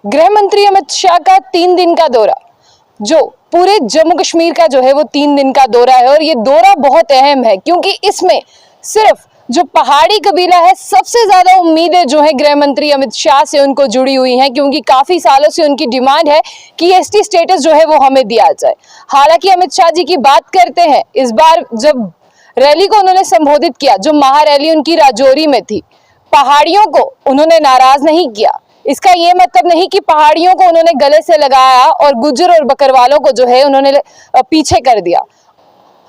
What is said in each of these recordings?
गृह मंत्री अमित शाह का 3 दिन का दौरा, जो पूरे जम्मू कश्मीर का जो है वो 3 दिन का दौरा है। और ये दौरा बहुत अहम है क्योंकि इसमें सिर्फ जो पहाड़ी कबीला है, सबसे ज्यादा उम्मीदें जो है गृह मंत्री अमित शाह से उनको जुड़ी हुई हैं, क्योंकि काफी सालों से उनकी डिमांड है कि एसटी स्टेटस जो है वो हमें दिया जाए। हालांकि अमित शाह जी की बात करते हैं, इस बार जब रैली को उन्होंने संबोधित किया, जो महारैली उनकी राजौरी में थी, पहाड़ियों को उन्होंने नाराज नहीं किया। इसका ये मतलब नहीं कि पहाड़ियों को उन्होंने गले से लगाया और गुज्जर और बकरवालों को जो है उन्होंने पीछे कर दिया।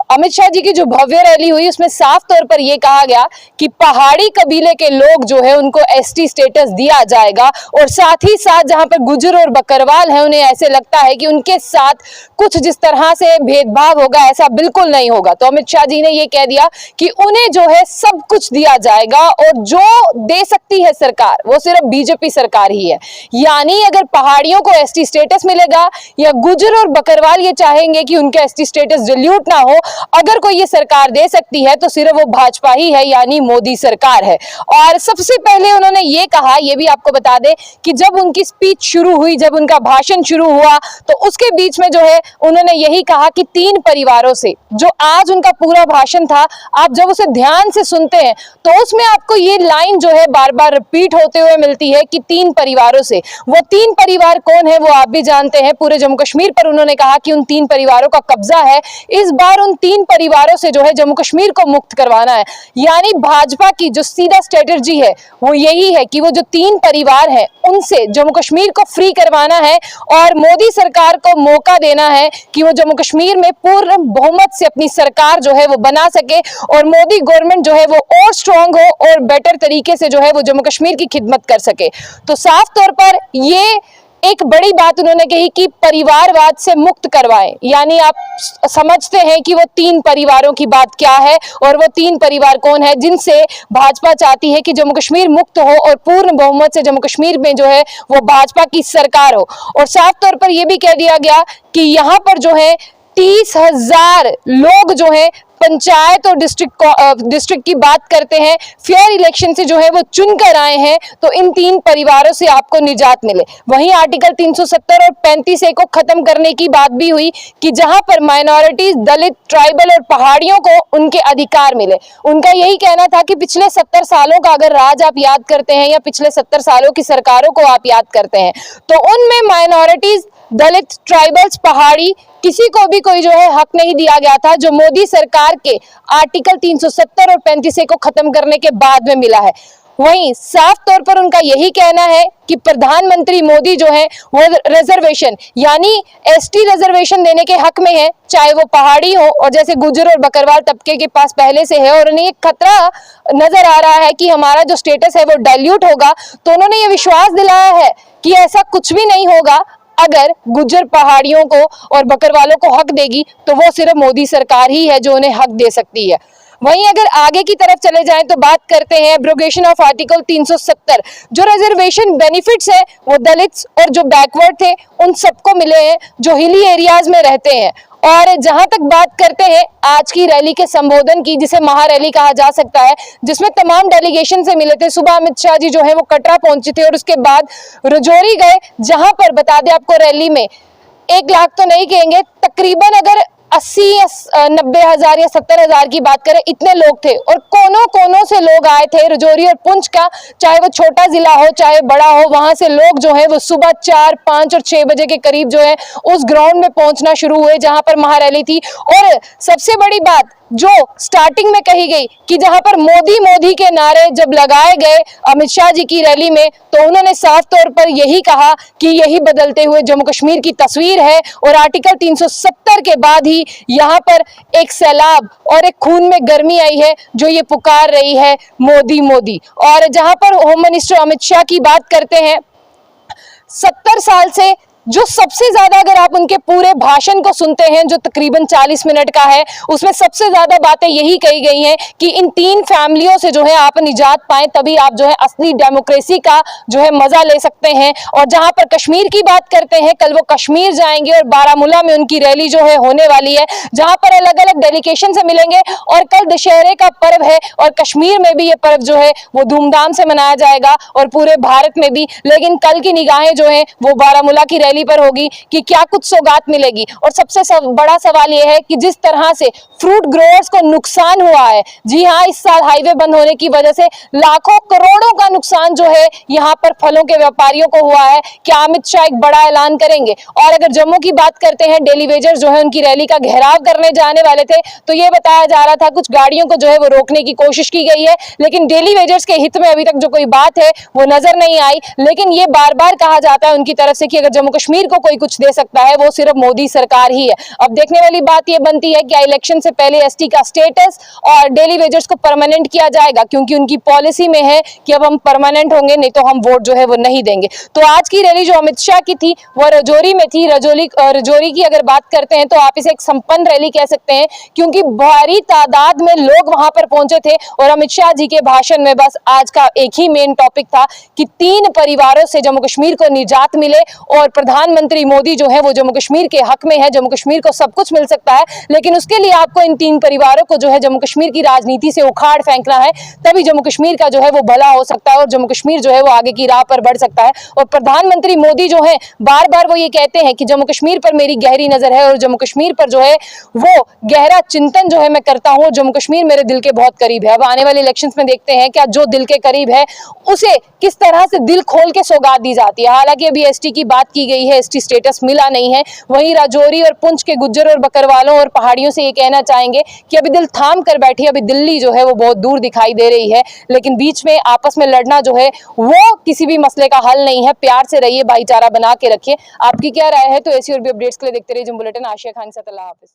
अमित शाह जी की जो भव्य रैली हुई उसमें साफ तौर पर यह कहा गया कि पहाड़ी कबीले के लोग जो है उनको एसटी स्टेटस दिया जाएगा, और साथ ही साथ जहां पर गुज्जर और बकरवाल हैं उन्हें ऐसे लगता है कि उनके साथ कुछ जिस तरह से भेदभाव होगा, ऐसा बिल्कुल नहीं होगा। तो अमित शाह जी ने यह कह दिया कि उन्हें जो है सब कुछ दिया जाएगा, और जो दे सकती है सरकार वो सिर्फ बीजेपी सरकार ही है। यानी अगर पहाड़ियों को एसटी स्टेटस मिलेगा या गुज्जर और बकरवाल ये चाहेंगे कि उनका एसटी स्टेटस डिल्यूट ना हो, अगर कोई ये सरकार दे सकती है तो सिर्फ वो भाजपा ही है, यानी मोदी सरकार है। और सबसे पहले उन्होंने ये कहा, ये भी आपको बता दें कि जब उनकी स्पीच शुरू हुई, जब उनका भाषण शुरू हुआ, तो उसके बीच में जो है उन्होंने यही कहा कि 3 परिवारों से, जो आज उनका पूरा भाषण था, आप जब उसे ध्यान से सुनते हैं तो उसमें आपको ये लाइन जो है बार बार रिपीट होते हुए मिलती है कि 3 परिवारों से। वो 3 परिवार कौन है वो आप भी जानते हैं। पूरे जम्मू कश्मीर पर उन्होंने कहा कि उन 3 परिवारों का कब्जा है। इस बार उन 3 परिवारों से जो है जम्मू कश्मीर को मुक्त करवाना है। यानी भाजपा की जो सीधा स्ट्रेटजी है वो यही है कि वो जो 3 परिवार हैं उनसे जम्मू कश्मीर को फ्री करवाना है, और मोदी सरकार को मौका देना है कि वो जम्मू कश्मीर में पूर्ण बहुमत से अपनी सरकार जो है वो बना सके, और मोदी गवर्नमेंट जो है वो और स्ट्रांग हो और बेटर तरीके से जो है वो जम्मू कश्मीर की खिदमत कर सके। तो साफ तौर पर ये एक बड़ी बात उन्होंने कही कि परिवारवाद से मुक्त करवाएं। यानी आप समझते हैं कि वो 3 परिवारों की बात क्या है, और वो 3 परिवार कौन है जिनसे भाजपा चाहती है कि जम्मू कश्मीर मुक्त हो और पूर्ण बहुमत से जम्मू कश्मीर में जो है वो भाजपा की सरकार हो। और साफ तौर पर यह भी कह दिया गया कि यहाँ पर जो है 30,000 लोग जो है पंचायत और डिस्ट्रिक्ट की बात करते हैं, फेयर इलेक्शन से जो है वो चुनकर आए हैं, तो इन 3 परिवारों से आपको निजात मिले। वहीं आर्टिकल 370 और 35A को खत्म करने की बात भी हुई कि जहां पर माइनॉरिटीज, दलित, ट्राइबल और पहाड़ियों को उनके अधिकार मिले। उनका यही कहना था कि पिछले 70 सालों का अगर राज आप याद करते हैं या पिछले 70 सालों की सरकारों को आप याद करते हैं, तो उनमें माइनॉरिटीज, दलित, ट्राइबल्स, पहाड़ी, किसी को भी कोई जो है हक नहीं दिया गया था, जो मोदी सरकार के आर्टिकल 370 और 35A को खत्म करने के बाद में मिला है। वहीं साफ तौर पर उनका यही कहना है कि प्रधानमंत्री मोदी जो है वो रिजर्वेशन यानी एसटी रिजर्वेशन देने के हक में है, चाहे वो पहाड़ी हो, और जैसे गुज्जर और बकरवाल तबके के पास पहले से है और उन्हें एक खतरा नजर आ रहा है कि हमारा जो स्टेटस है वो डाइल्यूट होगा, तो उन्होंने ये विश्वास दिलाया है कि ऐसा कुछ भी नहीं होगा। अगर गुज्जर पहाड़ियों को और बकरवालों को हक देगी तो वो सिर्फ मोदी सरकार ही है जो उन्हें हक दे सकती है। वहीं अगर आगे की तरफ चले जाएं तो बात करते हैं एब्रोगेशन ऑफ आर्टिकल 370। जो रिजर्वेशन बेनिफिट्स है वो दलित्स और जो बैकवर्ड थे उन सबको मिले हैं जो हिली एरियाज में रहते हैं। और जहां तक बात करते हैं आज की रैली के संबोधन की, जिसे महारैली कहा जा सकता है, जिसमें तमाम डेलीगेशन से मिले थे। सुबह अमित शाह जी जो है वो कटरा पहुंचे थे और उसके बाद राजौरी गए, जहां पर बता दें आपको रैली में 1 लाख तो नहीं कहेंगे, तकरीबन अगर 80 या 90 हजार या 70 हजार की बात करें, इतने लोग थे। और कोनों कोनों से लोग आए थे राजौरी और पुंछ का, चाहे वो छोटा जिला हो चाहे बड़ा हो, वहां से लोग जो है वो सुबह 4, 5 और 6 बजे के करीब जो है उस ग्राउंड में पहुंचना शुरू हुए जहां पर महारैली थी। और सबसे बड़ी बात जो स्टार्टिंग में कही गई कि जहां पर मोदी मोदी के नारे जब लगाए गए अमित शाह जी की रैली में, तो उन्होंने साफ तौर पर यही कहा कि यही बदलते हुए जम्मू कश्मीर की तस्वीर है, और आर्टिकल 370 के बाद ही यहाँ पर एक सैलाब और एक खून में गर्मी आई है जो ये पुकार रही है मोदी मोदी। और जहां पर होम मिनिस्टर अमित शाह की बात करते हैं, 70 साल से जो सबसे ज्यादा, अगर आप उनके पूरे भाषण को सुनते हैं जो तकरीबन 40 मिनट का है, उसमें सबसे ज्यादा बातें यही कही गई हैं कि इन 3 फैमिलियों से जो है आप निजात पाएं, तभी आप जो है असली डेमोक्रेसी का जो है मजा ले सकते हैं। और जहां पर कश्मीर की बात करते हैं, कल वो कश्मीर जाएंगे और बारामूला में उनकी रैली जो है होने वाली है, जहां पर अलग अलग डेलीगेशन से मिलेंगे। और कल दशहरे का पर्व है और कश्मीर में भी ये पर्व जो है वो धूमधाम से मनाया जाएगा और पूरे भारत में भी। लेकिन कल की निगाहें जो है वो बारामूला की रैली पर होगी कि क्या कुछ सौगात मिलेगी। और सबसे बड़ा सवाल यह है कि जिस तरह से फ्रूट ग्रोअर्स को नुकसान हुआ है, जी हाँ, इस साल हाईवे बंद होने की वजह से लाखों करोड़ों का नुकसान जो है यहाँ पर फलों के व्यापारियों को हुआ है। क्या अमित शाह एक बड़ा ऐलान करेंगे? और अगर जम्मू की बात करते हैं, डेली वेजर्स जो है उनकी रैली का घेराव करने जाने वाले थे, तो ये बताया जा रहा था कुछ गाड़ियों को जो है वो रोकने की कोशिश की गई है, लेकिन डेली वेजर्स के हित में अभी तक जो कोई बात है वो नजर नहीं आई। लेकिन ये बार बार कहा जाता है उनकी तरफ से कि अगर जम्मू कश्मीर को कोई कुछ दे सकता है वो सिर्फ मोदी सरकार ही है। अब देखने वाली बात ये बनती है कि इलेक्शन से पहले एसटी का स्टेटस और डेली वेजर्स को परमानेंट किया जाएगा, क्योंकि उनकी पॉलिसी में है कि अब हम परमानेंट होंगे, नहीं तो हम वोट जो है वो नहीं देंगे। तो आज की रैली जो अमित शाह की थी वो रजौरी में थी। रजौरी की अगर बात करते हैं तो आप इसे एक संपन्न रैली कह सकते हैं, क्योंकि भारी तादाद में लोग वहां पर पहुंचे थे। और अमित शाह जी के भाषण में बस आज का एक ही मेन टॉपिक था कि 3 परिवारों से जम्मू कश्मीर को निजात मिले और प्रधानमंत्री मोदी जो है वो जम्मू कश्मीर के हक में है। जम्मू कश्मीर को सब कुछ मिल सकता है, लेकिन उसके लिए आपको इन 3 परिवारों को जो है जम्मू कश्मीर की राजनीति से उखाड़ फेंकना है, तभी जम्मू कश्मीर का जो है वो भला हो सकता है और जम्मू कश्मीर जो है वो आगे की राह पर बढ़ सकता है। और प्रधानमंत्री मोदी जो है बार बार वो ये कहते हैं कि जम्मू कश्मीर पर मेरी गहरी नजर है और जम्मू कश्मीर पर जो है वो गहरा चिंतन जो है मैं करता हूँ। जम्मू कश्मीर मेरे दिल के बहुत करीब है। अब आने वाले इलेक्शंस में देखते हैं क्या जो दिल के करीब है उसे किस तरह से दिल खोल के सौगात दी जाती है। हालांकि अभी एसटी की बात की गई है, एसटी स्टेटस मिला नहीं है। वहीं राजौरी और पुंछ के गुज्जर और बकरवालों और पहाड़ियों से ये कहना चाहेंगे कि अभी दिल थाम कर बैठी, अभी दिल्ली जो है वो बहुत दूर दिखाई दे रही है, लेकिन बीच में आपस में लड़ना जो है वो किसी भी मसले का हल नहीं है। प्यार से रहिए, भाईचारा बना के रखिए। आपकी क्या राय है? तो ऐसी और भी अपडेट्स के लिए देखते रहिए जिम बुलेटिन। आशिया खान के साथ, अल्लाह हाफिज।